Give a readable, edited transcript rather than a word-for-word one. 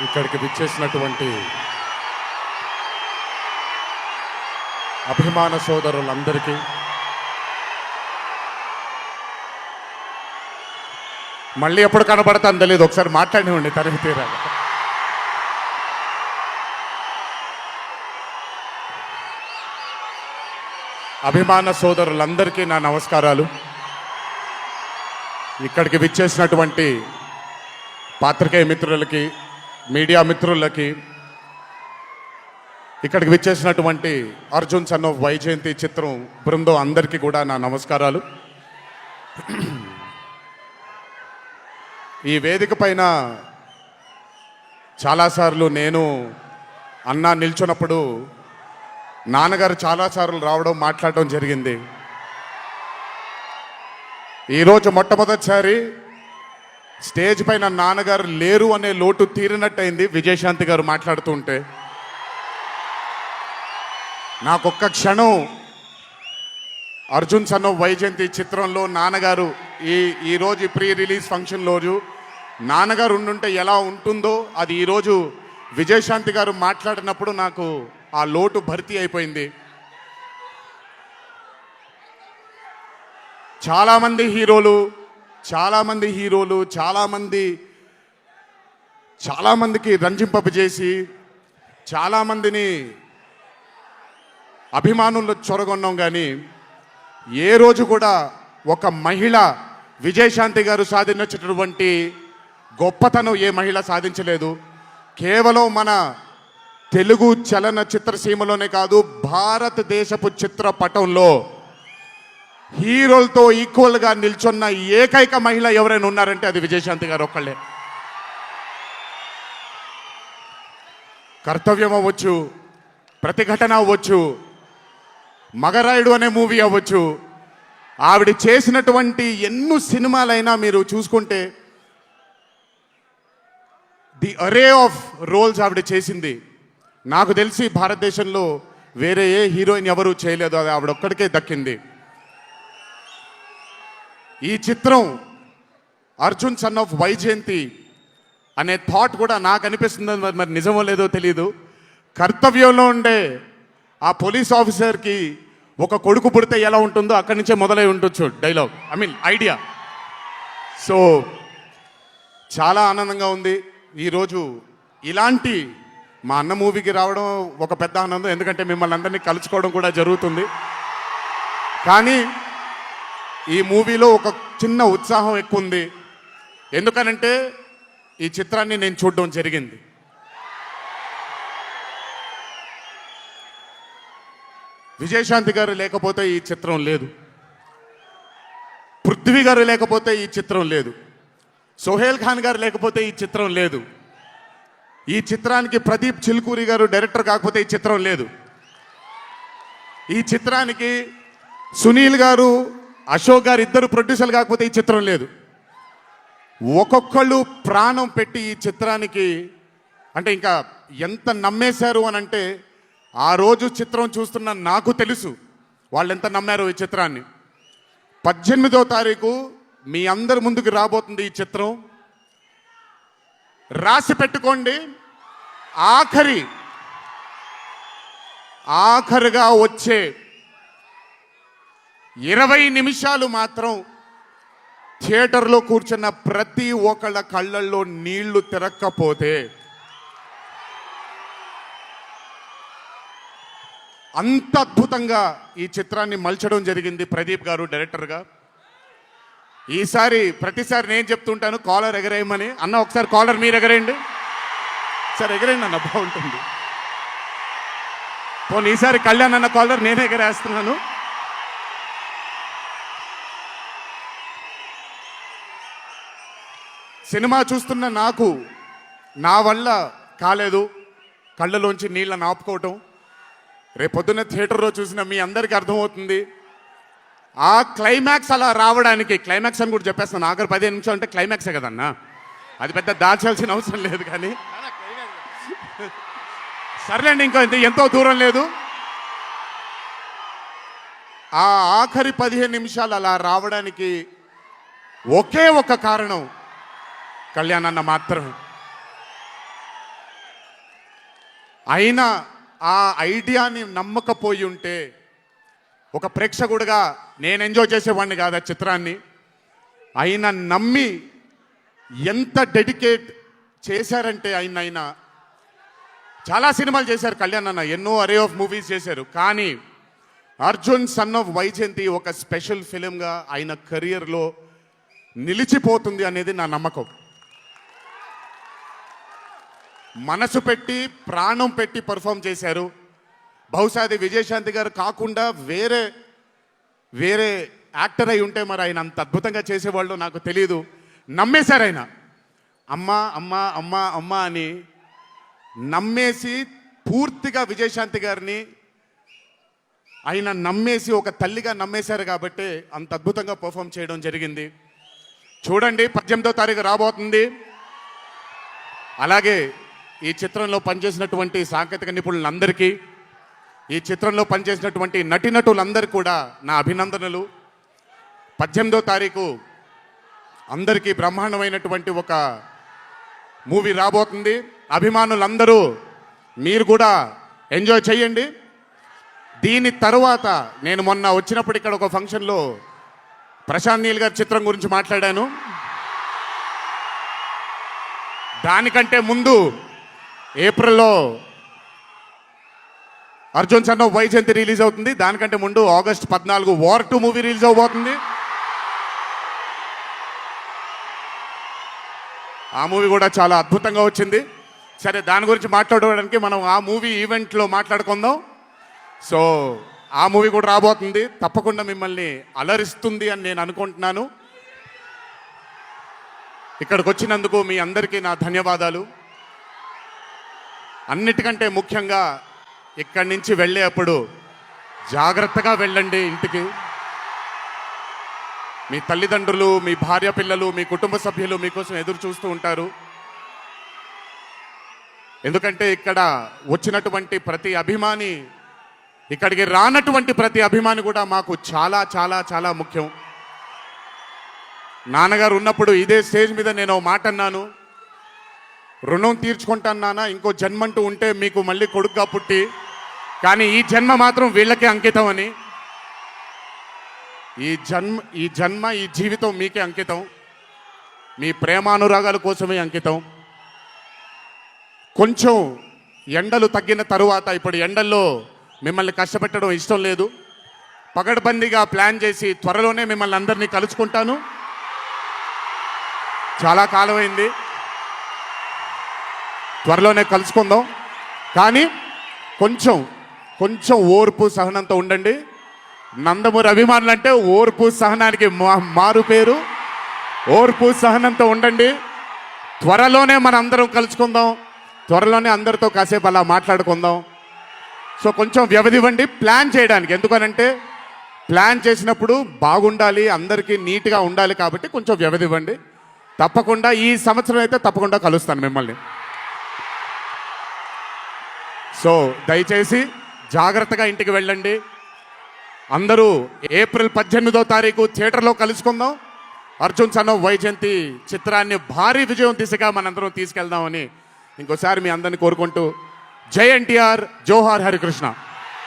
ఇక్కడికి విచ్చేసినటువంటి అభిమాన సోదరులందరికీ మళ్ళీ ఎప్పుడు కనబడతాను తెలియదు, ఒకసారి మాట్లాడినివ్వండి తనివి తీరాలి. అభిమాన సోదరులందరికీ నా నమస్కారాలు. ఇక్కడికి విచ్చేసినటువంటి పాత్రికేయ మిత్రులకి, మీడియా మిత్రులకి, ఇక్కడికి విచ్చేసినటువంటి అర్జున్ సన్ ఆఫ్ వైజయంతి చిత్రం బృందం అందరికీ కూడా నా నమస్కారాలు. ఈ వేదిక పైన చాలాసార్లు నేను అన్నా నిల్చున్నప్పుడు నాన్నగారు చాలాసార్లు రావడం, మాట్లాడడం జరిగింది. ఈరోజు మొట్టమొదటిసారి స్టేజ్ పైన నాన్నగారు లేరు అనే లోటు తీరినట్టయింది విజయశాంతి గారు మాట్లాడుతూ ఉంటే. నాకొక్క క్షణం అర్జున్ సన్ ఆఫ్ వైజయంతి చిత్రంలో నాన్నగారు ఈరోజు ప్రీ రిలీజ్ ఫంక్షన్ రోజు నాన్నగారు ఉండుంటే ఎలా ఉంటుందో అది ఈరోజు విజయశాంతి గారు మాట్లాడినప్పుడు నాకు ఆ లోటు భర్తీ అయిపోయింది. చాలామంది హీరోలు చాలామందికి రంజింపజేసి చాలామందిని అభిమానుల్లో చొరగొన్నాం, కానీ ఏ రోజు కూడా ఒక మహిళ విజయశాంతి గారు సాధించినటువంటి గొప్పతనం ఏ మహిళ సాధించలేదు. కేవలం మన తెలుగు చలన చిత్రసీమలోనే కాదు, భారతదేశపు చిత్రపటంలో హీరోలతో ఈక్వల్గా నిల్చున్న ఏకైక మహిళ ఎవరైనా ఉన్నారంటే అది విజయశాంతి గారు ఒక్కళ్ళే. కర్తవ్యం అవ్వచ్చు, ప్రతిఘటన అవ్వచ్చు, మగరాయుడు అనే మూవీ అవ్వచ్చు, ఆవిడ చేసినటువంటి ఎన్నో సినిమాలైనా మీరు చూసుకుంటే ది అరే ఆఫ్ రోల్స్ ఆవిడ చేసింది. నాకు తెలిసి భారతదేశంలో వేరే ఏ హీరోయిన్ ఎవరూ చేయలేదు, అది ఆవిడ ఒక్కడికే దక్కింది. ఈ చిత్రం అర్జున్ సన్ ఆఫ్ వైజయంతి అనే థాట్ కూడా నాకు అనిపిస్తుంది, మరి నిజమో లేదో తెలియదు. కర్తవ్యంలో ఉండే ఆ పోలీస్ ఆఫీసర్కి ఒక కొడుకు పుడితే ఎలా ఉంటుందో అక్కడి నుంచే మొదలై ఉండొచ్చు డైలాగ్, ఐడియా. సో చాలా ఆనందంగా ఉంది ఈరోజు ఇలాంటి మా అన్న మూవీకి రావడం ఒక పెద్ద ఆనందం, ఎందుకంటే మిమ్మల్ని అందరినీ కలుసుకోవడం కూడా జరుగుతుంది. కానీ ఈ మూవీలో ఒక చిన్న ఉత్సాహం ఎక్కువ ఉంది. ఎందుకనంటే ఈ చిత్రాన్ని నేను చూడడం జరిగింది. విజయశాంతి గారు లేకపోతే ఈ చిత్రం లేదు, పృథ్వీ గారు లేకపోతే ఈ చిత్రం లేదు, సోహేల్ ఖాన్ గారు లేకపోతే ఈ చిత్రం లేదు, ఈ చిత్రానికి ప్రదీప్ చిల్కూరి గారు డైరెక్టర్ కాకపోతే ఈ చిత్రం లేదు, ఈ చిత్రానికి సునీల్ గారు, అశోక్ గారు ఇద్దరు ప్రొడ్యూసర్లు కాకపోతే ఈ చిత్రం లేదు. ఒక్కొక్కళ్ళు ప్రాణం పెట్టి ఈ చిత్రానికి అంటే ఇంకా ఎంత నమ్మేశారు అని అంటే, ఆ రోజు చిత్రం చూస్తున్న నాకు తెలుసు వాళ్ళు ఎంత నమ్మారు ఈ చిత్రాన్ని. 18వ తారీఖు మీ అందరి ముందుకు రాబోతుంది ఈ చిత్రం. రాసి పెట్టుకోండి, ఆఖరిగా వచ్చే 20 నిమిషాలు మాత్రం థియేటర్లో కూర్చున్న ప్రతి ఒక్కళ్ళ కళ్ళల్లో నీళ్లు తిరక్కపోతే అంత అద్భుతంగా ఈ చిత్రాన్ని మలచడం జరిగింది ప్రదీప్ గారు డైరెక్టర్గా. ప్రతిసారి నేను చెప్తుంటాను కాలర్ ఎగరేయమని. అన్న ఒకసారి కాలర్ మీరు ఎగరేయండి సార్, ఎగరేయండి అన్న, బాగుంటుంది. పోనీ ఈసారి కళ్యాణ్ అన్న కాలర్ నేనే ఎగరేస్తున్నాను. సినిమా చూస్తున్న నాకు నా వల్ల కాలేదు కళ్ళలోంచి నీళ్ళని ఆపుకోవటం. రేపొద్దున్న థియేటర్లో చూసిన మీ అందరికీ అర్థమవుతుంది. ఆ క్లైమాక్స్ అలా రావడానికి, క్లైమాక్స్ అని కూడా చెప్పేస్తాను, ఆఖరి 15 నిమిషాలు అంటే క్లైమాక్సే కదన్నా, అది పెద్ద దాచాల్సిన అవసరం లేదు. కానీ సర్లేండి, ఇంకా ఎంతో దూరం లేదు. ఆ ఆఖరి 15 నిమిషాలు అలా రావడానికి ఒకే ఒక కారణం కళ్యాణ్ అన్న మాత్రమే. అయినా ఆ ఐడియాని నమ్మకపోయి ఉంటే ఒక ప్రేక్షకుడిగా నేను ఎంజాయ్ చేసేవాడిని కాదు ఆ చిత్రాన్ని. అయినా నమ్మి ఎంత డెడికేట్ చేశారంటే ఆయన చాలా సినిమాలు చేశారు కళ్యాణ్ అన్న, ఎన్నో అరే ఆఫ్ మూవీస్ చేశారు. కానీ అర్జున్ సన్ ఆఫ్ వైజయంతి ఒక స్పెషల్ ఫిలింగా ఆయన కెరియర్లో నిలిచిపోతుంది అనేది నా నమ్మకం. మనసు పెట్టి ప్రాణం పెట్టి పర్ఫామ్ చేశారు. బహుశా అది విజయశాంతి గారు కాకుండా వేరే యాక్టర్ అయి ఉంటే మరి ఆయన అంత అద్భుతంగా చేసేవాళ్ళు నాకు తెలియదు. నమ్మేశారు ఆయన. అమ్మా అమ్మా అమ్మా అమ్మా అని నమ్మేసి పూర్తిగా విజయశాంతి గారిని ఆయన నమ్మేసి ఒక తల్లిగా నమ్మేశారు కాబట్టి అంత అద్భుతంగా పర్ఫామ్ చేయడం జరిగింది. చూడండి 18వ తారీఖు రాబోతుంది. అలాగే ఈ చిత్రంలో పనిచేసినటువంటి సాంకేతిక నిపుణులందరికీ, ఈ చిత్రంలో పనిచేసినటువంటి నటీనటులందరికీ కూడా నా అభినందనలు. 18వ తారీఖు అందరికీ బ్రహ్మాండమైనటువంటి ఒక మూవీ రాబోతుంది. అభిమానులందరూ మీరు కూడా ఎంజాయ్ చేయండి. దీని తరువాత నేను మొన్న వచ్చినప్పుడు ఇక్కడ ఒక ఫంక్షన్లో ప్రశాంత్ నీల్ గారి చిత్రం గురించి మాట్లాడాను. దానికంటే ముందు ఏప్రిల్లో Arjun son of Vyjayanthi release అవుతుంది. దానికంటే ముందు ఆగస్ట్ 14 వార్ 2 మూవీ రిలీజ్ అవబోతుంది. ఆ మూవీ కూడా చాలా అద్భుతంగా వచ్చింది. సరే, దాని గురించి మాట్లాడుకోవడానికి మనం ఆ మూవీ ఈవెంట్లో మాట్లాడుకుందాం. సో ఆ మూవీ కూడా రాబోతుంది. తప్పకుండా మిమ్మల్ని అలరిస్తుంది అని నేను అనుకుంటున్నాను. ఇక్కడికి వచ్చినందుకు మీ అందరికీ నా ధన్యవాదాలు. అన్నిటికంటే ముఖ్యంగా ఇక్కడి నుంచి వెళ్ళేటప్పుడు జాగ్రత్తగా వెళ్ళండి ఇంటికి. మీ తల్లిదండ్రులు, మీ భార్య పిల్లలు, మీ కుటుంబ సభ్యులు మీకోసం ఎదురు చూస్తూ ఉంటారు. ఎందుకంటే ఇక్కడ వచ్చినటువంటి ప్రతి అభిమాని, ఇక్కడికి రానటువంటి ప్రతి అభిమాని కూడా మాకు చాలా చాలా చాలా ముఖ్యం. నాన్నగారు ఉన్నప్పుడు ఇదే స్టేజ్ మీద నేను మాట అన్నాను, రుణం తీర్చుకుంటాను నాన్న, ఇంకో జన్మంటూ ఉంటే మీకు మళ్ళీ కొడుకుగా పుట్టి, కానీ ఈ జన్మ మాత్రం వీళ్ళకే అంకితం అని. ఈ జన్మ ఈ జీవితం మీకే అంకితం, మీ ప్రేమానురాగాల కోసమే అంకితం. కొంచెం ఎండలు తగ్గిన తరువాత, ఇప్పుడు ఎండల్లో మిమ్మల్ని కష్టపెట్టడం ఇష్టం లేదు, పగడ్బందీగా ప్లాన్ చేసి త్వరలోనే మిమ్మల్ని అందరినీ కలుసుకుంటాను. చాలా కాలమైంది, త్వరలోనే కలుసుకుందాం. కానీ కొంచెం ఓర్పు సహనంతో ఉండండి. నందమూరి అభిమానులు అంటే ఓర్పు సహనానికి మారు పేరు. ఓర్పు సహనంతో ఉండండి. త్వరలోనే మన అందరం కలుసుకుందాం, త్వరలోనే అందరితో కాసేపు అలా మాట్లాడుకుందాం. సో కొంచెం వ్యవధి ఇవ్వండి ప్లాన్ చేయడానికి. ఎందుకనంటే ప్లాన్ చేసినప్పుడు బాగుండాలి, అందరికీ నీట్గా ఉండాలి, కాబట్టి కొంచెం వ్యవధి ఇవ్వండి. తప్పకుండా ఈ సంవత్సరం అయితే తప్పకుండా కలుస్తాను మిమ్మల్ని. సో దయచేసి జాగ్రత్తగా ఇంటికి వెళ్ళండి. అందరూ ఏప్రిల్ 18వ తారీఖు థియేటర్లో కలుసుకుందాం. అర్జున్ సన్ ఆఫ్ వైజయంతి చిత్రాన్ని భారీ విజయం దిశగా మనందరం తీసుకెళ్దామని ఇంకోసారి మీ అందరిని కోరుకుంటూ, జై ఎన్టీఆర్, జోహార్ హరికృష్ణ.